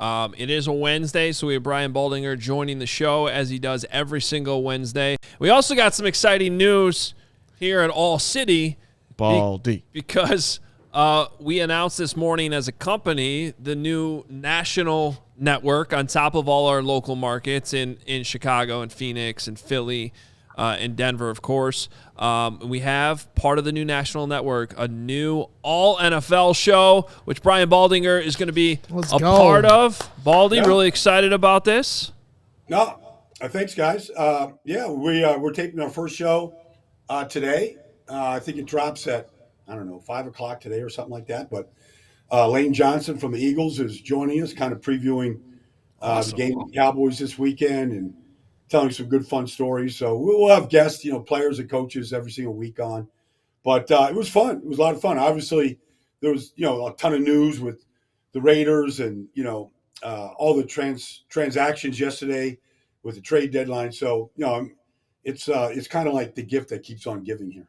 It is a Wednesday, so we have Brian Baldinger joining the show as he does every single Wednesday. We also got some exciting news here at ALLCITY. Baldy. Because we announced this morning as a company the new national network on top of all our local markets in Chicago and Phoenix and Philly and Denver, of course. We have part of the new national network, a new all NFL show, which Brian Baldinger is going to be part of. Baldy, really excited about this? No, thanks, guys. We're taping our first show today. I think it drops at, 5 o'clock today or something like that. But Lane Johnson from the Eagles is joining us, kind of previewing the game with the Cowboys this weekend and telling some good, fun stories. So we'll have guests, players and coaches every single week on. But it was fun. It was a lot of fun. Obviously, there was, a ton of news with the Raiders and, all the transactions yesterday with the trade deadline. So, it's kind of like the gift that keeps on giving here.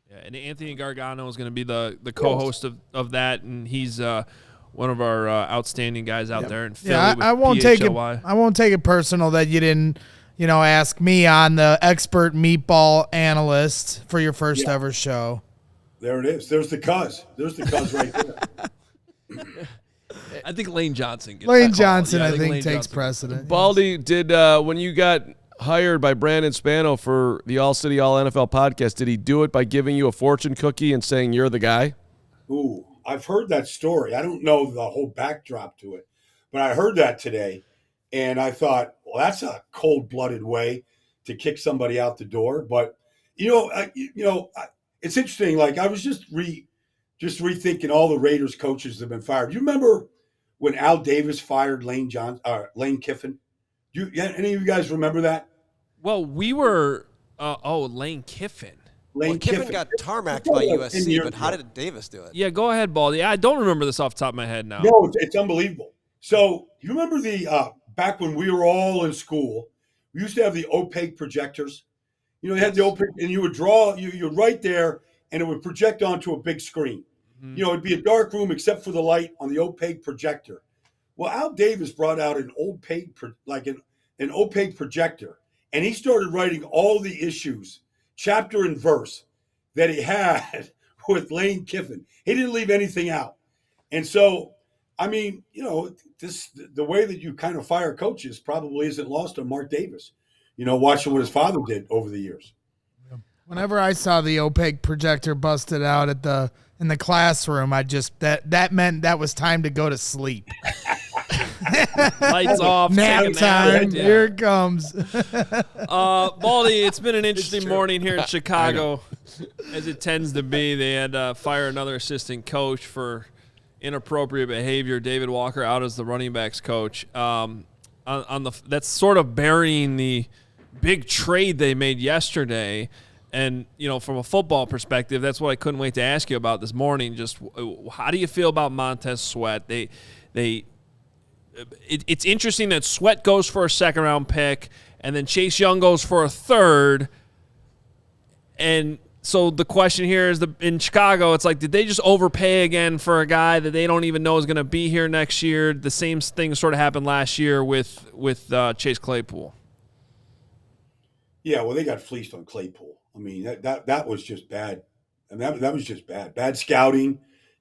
Yeah, and Anthony Gargano is going to be the co-host of that, and he's one of our outstanding guys out there in Philly. Yeah, I won't take it personal that you didn't, ask me on the expert meatball analyst for your first ever show. There it is. There's the cuz. There's the cuz right there. I think Lane Johnson. I think takes precedent. Baldy, did when you got hired by Brandon Spano for the All-City All-NFL podcast, did he do it by giving you a fortune cookie and saying you're the guy? Ooh, I've heard that story. I don't know the whole backdrop to it, but I heard that today, and I thought, well, that's a cold-blooded way to kick somebody out the door. But it's interesting. Like I was just rethinking all the Raiders coaches that have been fired. You remember when Al Davis fired Lane Kiffin? Any of you guys remember that? Well, we were Lane Kiffin. Kiffin got tarmacked by USC, but how did Davis do it? Yeah, go ahead, Baldy. I don't remember this off the top of my head now. No, it's unbelievable. So you remember the back when we were all in school, we used to have the opaque projectors. You had the opaque, and you would draw, you're right there, and it would project onto a big screen. Mm-hmm. It'd be a dark room except for the light on the opaque projector. Well, Al Davis brought out an opaque projector, and he started writing all the issues, chapter and verse, that he had with Lane Kiffin. He didn't leave anything out. And so, the way that you kind of fire coaches probably isn't lost on Mark Davis, watching what his father did over the years. Whenever I saw the opaque projector busted out in the classroom, I just that meant that was time to go to sleep. Lights off. Nap time. Yeah. Here it comes. Baldy, it's been an interesting morning here in Chicago, as it tends to be. They had to fire another assistant coach for inappropriate behavior. David Walker out as the running backs coach. That's sort of burying the big trade they made yesterday. And, from a football perspective, that's what I couldn't wait to ask you about this morning. Just how do you feel about Montez Sweat? It's interesting that Sweat goes for a second-round pick, and then Chase Young goes for a third. And so the question here is, in Chicago, it's like, did they just overpay again for a guy that they don't even know is going to be here next year? The same thing sort of happened last year with Chase Claypool. Yeah, well, they got fleeced on Claypool. I mean, that was just bad. That was just bad. Bad scouting,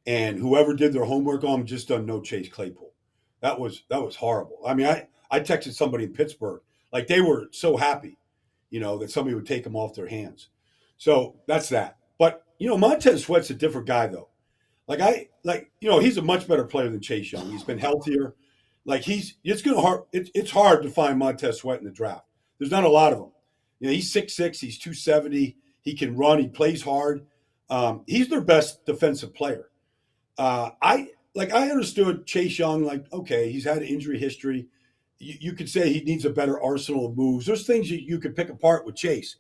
and whoever did their homework on him just doesn't know Chase Claypool. That was horrible. I mean, I texted somebody in Pittsburgh, like they were so happy, that somebody would take him off their hands. So that's that. But, Montez Sweat's a different guy, though. He's a much better player than Chase Young. He's been healthier. It's hard to find Montez Sweat in the draft. There's not a lot of them. He's 6'6", he's 270. He can run. He plays hard. He's their best defensive player. I understood Chase Young, okay, he's had an injury history. You could say he needs a better arsenal of moves. There's things you could pick apart with Chase.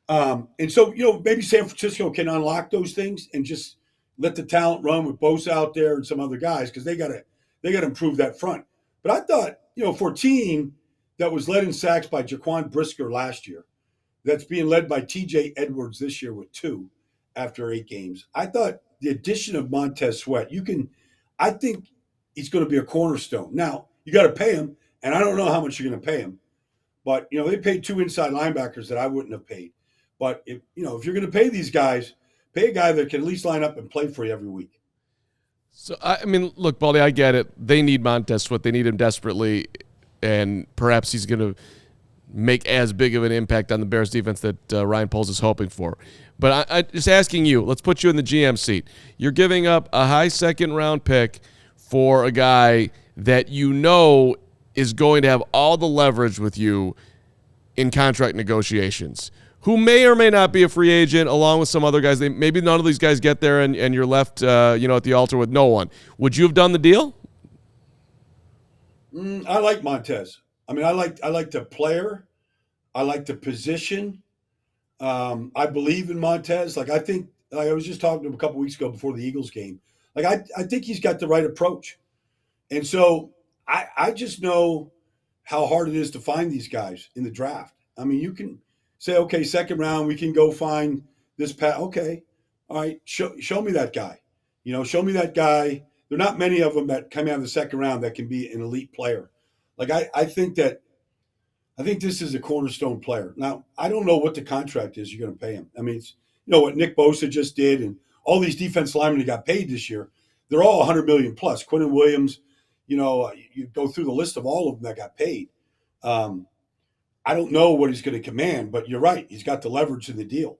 And so, maybe San Francisco can unlock those things and just let the talent run with Bosa out there and some other guys, because they got to improve that front. But I thought, for a team that was led in sacks by Jaquan Brisker last year, that's being led by TJ Edwards this year with 2 after 8 games, I thought the addition of Montez Sweat, I think he's going to be a cornerstone. Now, you got to pay him, and I don't know how much you're going to pay him. But, they paid 2 inside linebackers that I wouldn't have paid. But, if you're going to pay these guys, pay a guy that can at least line up and play for you every week. So, look, Baldy, I get it. They need Montez Sweat. They need him desperately, and perhaps he's going to make as big of an impact on the Bears defense that Ryan Poles is hoping for. But I just asking you, let's put you in the GM seat. You're giving up a high second-round pick for a guy that is going to have all the leverage with you in contract negotiations, who may or may not be a free agent along with some other guys. Maybe none of these guys get there and you're left at the altar with no one. Would you have done the deal? I like Montez. I like the player. I like the position. I believe in Montez. I think, I was just talking to him a couple weeks ago before the Eagles game. I think he's got the right approach. And so I just know how hard it is to find these guys in the draft. You can say, okay, second round, we can go find this path. Okay. All right. Show me that guy. Show me that guy. There are not many of them that come out of the second round that can be an elite player. I think this is a cornerstone player. Now, I don't know what the contract is you're going to pay him. It's, what Nick Bosa just did and all these defense linemen that got paid this year, they're all $100 million plus. Quinnen Williams, you go through the list of all of them that got paid. I don't know what he's going to command, but you're right. He's got the leverage in the deal.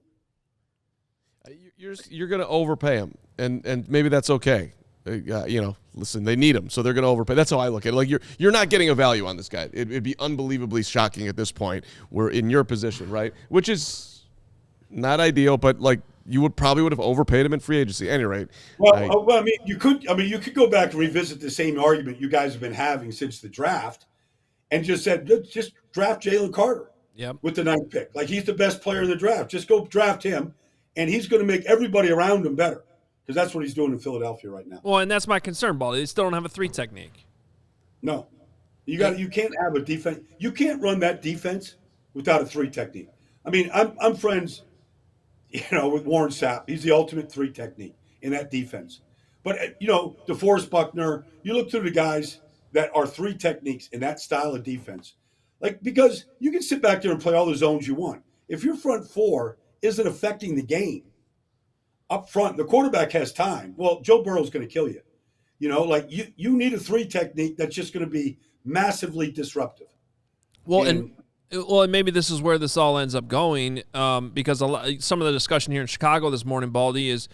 You're going to overpay him, and maybe that's okay. Listen, they need him, so they're going to overpay. That's how I look at it. You're not getting a value on this guy. It'd be unbelievably shocking at this point. We're in your position, right? Which is not ideal, but you would have overpaid him in free agency. At any rate. Well, you could go back and revisit the same argument you guys have been having since the draft, and just said, just draft Jalen Carter. Yep. With the 9th pick. He's the best player in the draft. Just go draft him, and he's going to make everybody around him better. Because that's what he's doing in Philadelphia right now. Well, and that's my concern, Baldy. They still don't have a 3 technique. No. You can't have a defense. You can't run that defense without a 3 technique. I'm friends, with Warren Sapp. He's the ultimate 3 technique in that defense. But, DeForest Buckner, you look through the guys that are 3 techniques in that style of defense. Because you can sit back there and play all the zones you want. If your front 4 isn't affecting the game, up front, the quarterback has time. Well, Joe Burrow's going to kill you. You need a 3 technique that's just going to be massively disruptive. Well, and maybe this is where this all ends up going, because some of the discussion here in Chicago this morning, Baldy, is,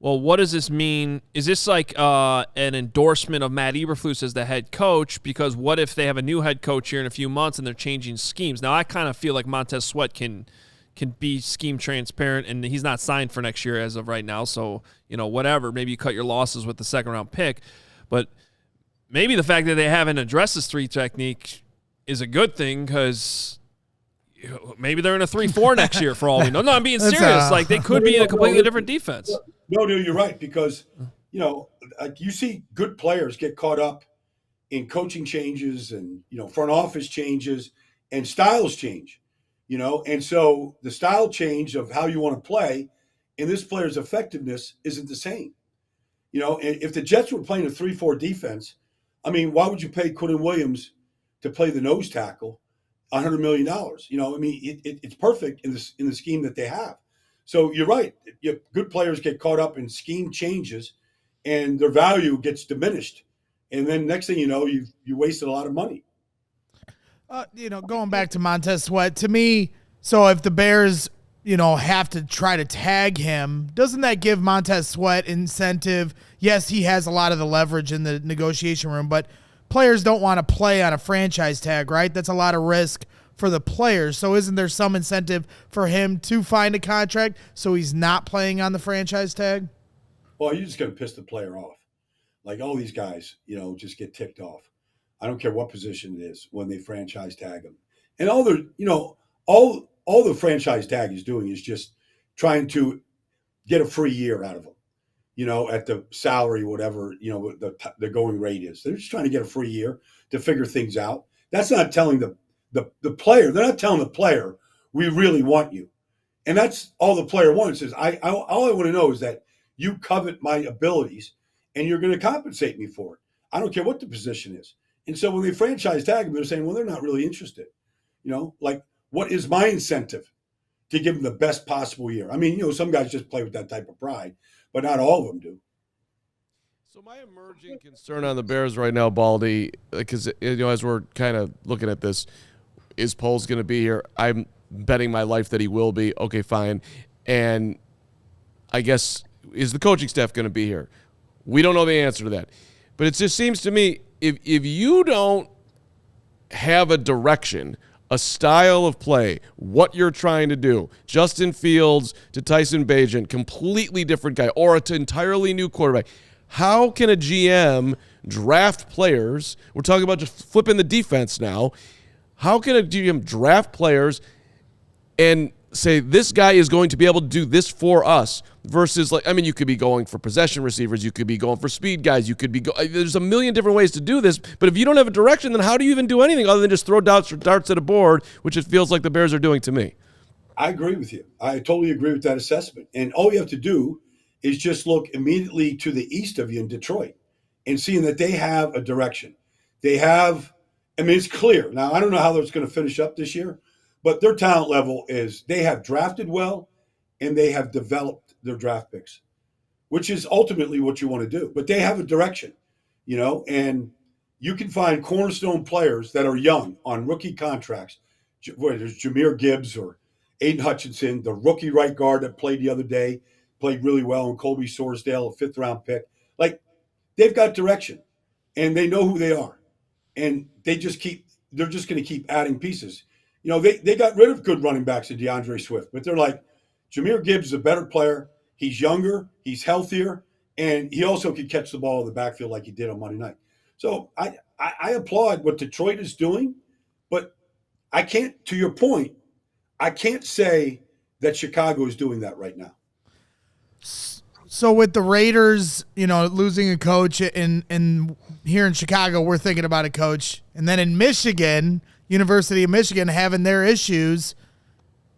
well, what does this mean? Is this an endorsement of Matt Eberflus as the head coach? Because what if they have a new head coach here in a few months and they're changing schemes? Now, I kind of feel like Montez Sweat can be scheme transparent, and he's not signed for next year as of right now. So, whatever, maybe you cut your losses with the second round pick, but maybe the fact that they haven't addressed this 3 technique is a good thing, because maybe they're in a 3-4 next year for all we know. No, I'm being serious. They could be in a completely different defense. No, you're right, because, you see good players get caught up in coaching changes and, front office changes and styles change. And so the style change of how you want to play and this player's effectiveness isn't the same. And if the Jets were playing a 3-4 defense, why would you pay Quinnen Williams to play the nose tackle $100 million? It's perfect in the scheme that they have. So you're right. Good players get caught up in scheme changes and their value gets diminished. And then next thing you know, you wasted a lot of money. Going back to Montez Sweat, to me, so if the Bears, have to try to tag him, doesn't that give Montez Sweat incentive? Yes, he has a lot of the leverage in the negotiation room, but players don't want to play on a franchise tag, right? That's a lot of risk for the players. So isn't there some incentive for him to find a contract so he's not playing on the franchise tag? Well, you're just going to piss the player off. All these guys, just get ticked off. I don't care what position it is when they franchise tag them. And all the franchise tag is doing is just trying to get a free year out of them, at the salary, whatever, the going rate is. They're just trying to get a free year to figure things out. That's not telling the player. They're not telling the player, we really want you. And that's all the player wants is, all I want to know is that you covet my abilities and you're going to compensate me for it. I don't care what the position is. And so when they franchise tag him, they're saying, well, they're not really interested. Like, what is my incentive to give them the best possible year? I mean, some guys just play with that type of pride, but not all of them do. So my emerging concern on the Bears right now, Baldy, because as we're kind of looking at this, is Poles going to be here? I'm betting my life that he will be. Okay, fine. And I guess, is the coaching staff going to be here? We don't know the answer to that. But it just seems to me, if you don't have a direction, a style of play, what you're trying to do, Justin Fields to Tyson Bagent, completely different guy, or an entirely new quarterback, how can a GM draft players? We're talking about just flipping the defense now. How can a GM draft players and say this guy is going to be able to do this for us versus, like, I mean, you could be going for possession receivers, you could be going for speed guys, you could be there's a million different ways to do this, but if you don't have a direction, then how do you even do anything other than just throw darts at a board, which it feels like the Bears are doing to me? I agree with you. I totally agree with that assessment. And all you have to do is just look immediately to the east of you in Detroit and seeing that they have a direction. They have, I mean, it's clear. Now, I don't know how that's going to finish up this year, but their talent level is they have drafted well and they have developed their draft picks, which is ultimately what you want to do. But they have a direction, and you can find cornerstone players that are young on rookie contracts. Whether there's Jahmyr Gibbs or Aiden Hutchinson, the rookie right guard that played the other day, played really well, and Colby Sorsdale, a fifth-round pick. Like, they've got direction, and they know who they are. And they're just going to keep adding pieces. They got rid of good running backs in DeAndre Swift, but they're like, Jahmyr Gibbs is a better player. He's younger, he's healthier, and he also can catch the ball in the backfield like he did on Monday night. So I applaud what Detroit is doing, but I can't, to your point, I can't say that Chicago is doing that right now. So with the Raiders, losing a coach, and here in Chicago, we're thinking about a coach. And then in Michigan, University of Michigan, having their issues,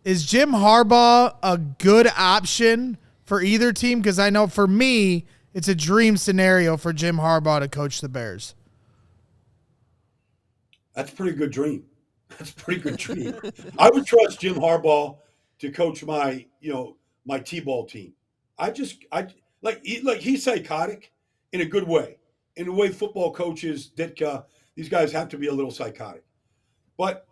is Jim Harbaugh a good option for either team? Because I know for me, it's a dream scenario for Jim Harbaugh to coach the Bears. That's a pretty good dream. That's a pretty good dream. I would trust Jim Harbaugh to coach my T-ball team. He's psychotic in a good way. In the way football coaches, Ditka, these guys have to be a little psychotic. But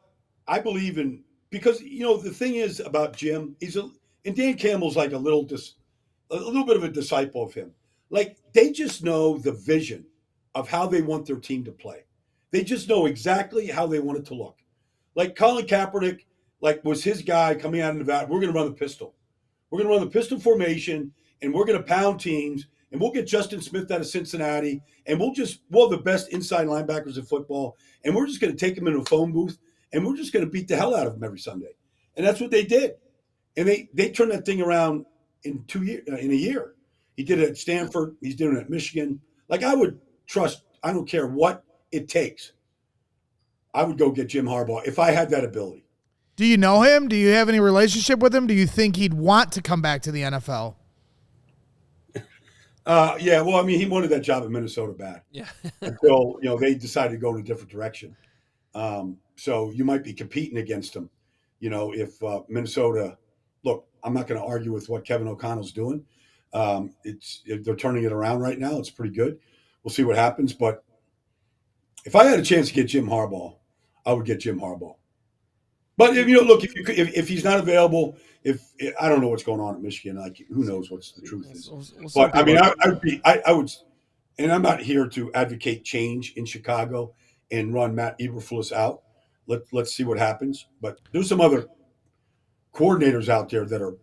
I believe in, because, the thing is about Jim, and Dan Campbell's like a little bit of a disciple of him. Like, they just know the vision of how they want their team to play. They just know exactly how they want it to look. Like Colin Kaepernick, was his guy coming out of Nevada. We're going to run the pistol. We're going to run the pistol formation, and we're going to pound teams, and we'll get Justin Smith out of Cincinnati, and we'll have the best inside linebackers in football, and we're just going to take them into a phone booth, and we're just going to beat the hell out of them every Sunday. And that's what they did. And they turned that thing around in a year. He did it at Stanford. He's doing it at Michigan. Like, I would trust, I don't care what it takes. I would go get Jim Harbaugh if I had that ability. Do you know him? Do you have any relationship with him? Do you think he'd want to come back to the NFL? Yeah, well, I mean, he wanted that job in Minnesota bad. Yeah. Until, they decided to go in a different direction. So you might be competing against him, if Minnesota – look, I'm not going to argue with what Kevin O'Connell's doing. They're turning it around right now. It's pretty good. We'll see what happens. But if I had a chance to get Jim Harbaugh, I would get Jim Harbaugh. But if he's not available, I don't know what's going on in Michigan. Who knows what's the truth is. But I mean, I would, and I'm not here to advocate change in Chicago and run Matt Eberflus out. Let's see what happens. But there's some other coordinators out there that are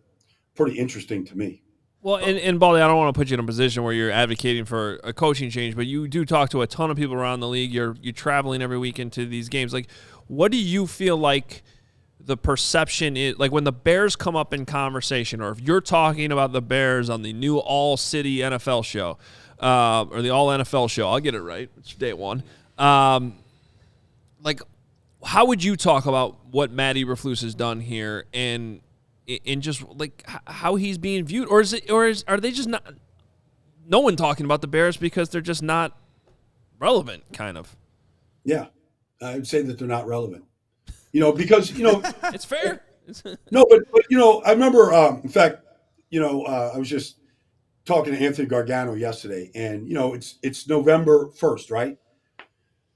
pretty interesting to me. Well, and Baldy, I don't want to put you in a position where you're advocating for a coaching change, but you do talk to a ton of people around the league. You're traveling every weekend to these games. Like, what do you feel like the perception is, like when the Bears come up in conversation, or if you're talking about the Bears on the new All-City NFL show, or the All-NFL show, I'll get it right, it's day one. Like, how would you talk about what Matt Eberflus has done here, and just like how he's being viewed, or are they just not no one talking about the Bears because they're just not relevant, kind of? Yeah, I would say that they're not relevant. Because It's fair. no, but I remember. In fact, I was just talking to Anthony Gargano yesterday, and it's November 1st, right?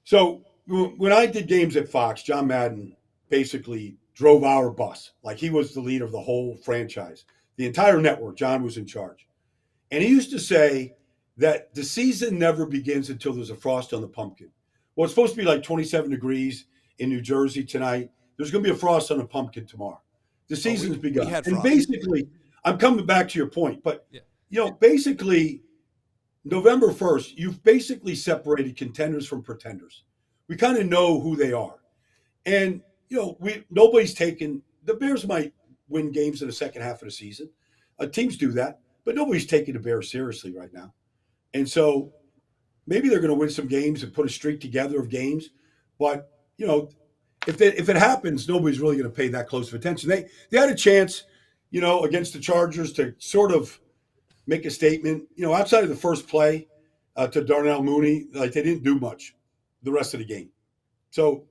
So when I did games at Fox, John Madden basically drove our bus. Like, he was the leader of the whole franchise, the entire network. John was in charge, and he used to say that the season never begins until there's a frost on the pumpkin. Well, it's supposed to be like 27 degrees in New Jersey tonight. There's going to be a frost on the pumpkin tomorrow. The season's begun. And basically, I'm coming back to your point, but basically, November 1st, you've basically separated contenders from pretenders. We kind of know who they are. And, nobody's taken – the Bears might win games in the second half of the season. Teams do that, but nobody's taking the Bears seriously right now. And so maybe they're going to win some games and put a streak together of games. But, if it happens, nobody's really going to pay that close of attention. They had a chance, against the Chargers to sort of make a statement. Outside of the first play to Darnell Mooney, like, they didn't do much the rest of the game. So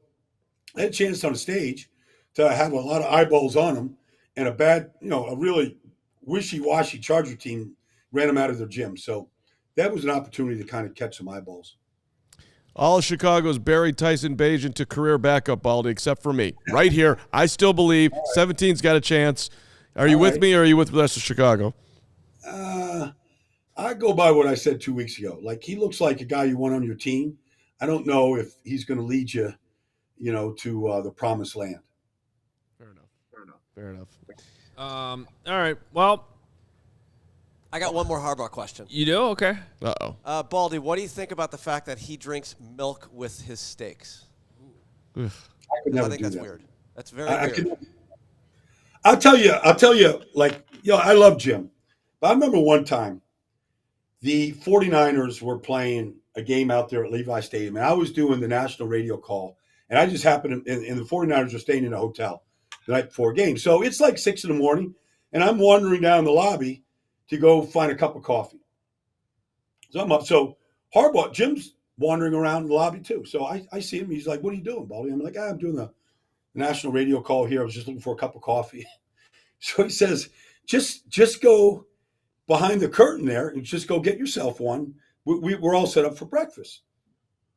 they had a chance on the stage to have a lot of eyeballs on them, and a bad, a really wishy-washy Charger team ran them out of their gym. So that was an opportunity to kind of catch some eyeballs. All of Chicago's buried Tyson Bagent to career backup, Baldy, except for me. Right here, I still believe 17's got a chance. Are you with me, or are you with the rest of Chicago? I go by what I said 2 weeks ago. Like, he looks like a guy you want on your team. I don't know if he's going to lead you, to the promised land. Fair enough. All right. Well, I got one more Harbaugh question. you do? Okay. Uh-oh. Baldy, what do you think about the fact that he drinks milk with his steaks? I could never I think do that's that. weird. That's very weird. I'll tell you, like, I love Jim. But I remember one time the 49ers were playing a game out there at Levi Stadium, and I was doing the national radio call, and I just happened to, and the 49ers were staying in a hotel the night before a game. So it's like 6 a.m, and I'm wandering down the lobby to go find a cup of coffee. So I'm up. So Harbaugh, Jim's wandering around the lobby too. So I see him. He's like, "What are you doing, Baldy?" I'm like, "I'm doing the national radio call here. I was just looking for a cup of coffee." So he says, just go behind the curtain there and just go get yourself one. We're all set up for breakfast.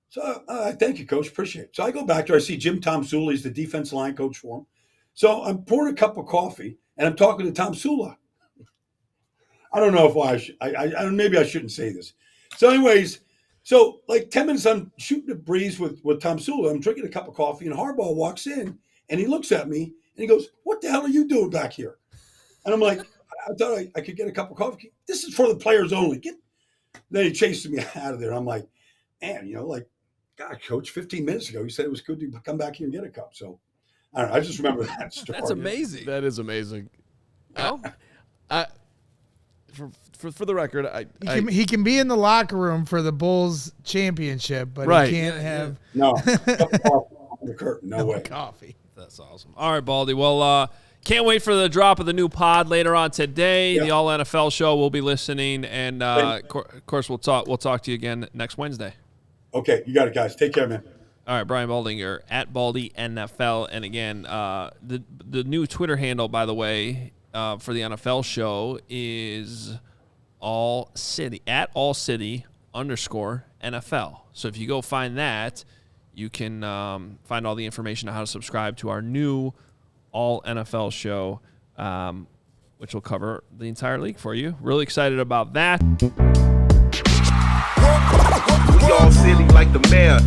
So thank you, Coach. Appreciate it. So I go back there. I see Jim Tomsula. He's the defense line coach for him. So I'm pouring a cup of coffee, and I'm talking to Tomsula. I don't know if maybe I shouldn't say this. So anyways, like 10 minutes, I'm shooting a breeze with Tomsula. I'm drinking a cup of coffee, and Harbaugh walks in, and he looks at me, and he goes, "What the hell are you doing back here?" And I'm like, "I thought I could get a cup of coffee. This is for the players only." Then he chases me out of there. I'm like, "Man, God, Coach, 15 minutes ago, you said it was good to come back here and get a cup." So I don't know. I just remember that story. That's amazing. That is amazing. Oh. For the record, He can be in the locker room for the Bulls championship, but he can't have No, cup of coffee on the curtain. No way. coffee. That's awesome. All right, Baldy. Well, can't wait for the drop of the new pod later on today. Yeah. The All NFL show. We'll be listening, and of course, we'll talk to you again next Wednesday. Okay, you got it, guys. Take care, man. All right, Brian Baldinger at Baldy NFL, and again, the new Twitter handle, by the way, for the NFL show is ALLCITY at ALLCITY_NFL. So if you go find that, you can find all the information on how to subscribe to our new All NFL show, which will cover the entire league for you. Really excited about that. We all silly like the mayor.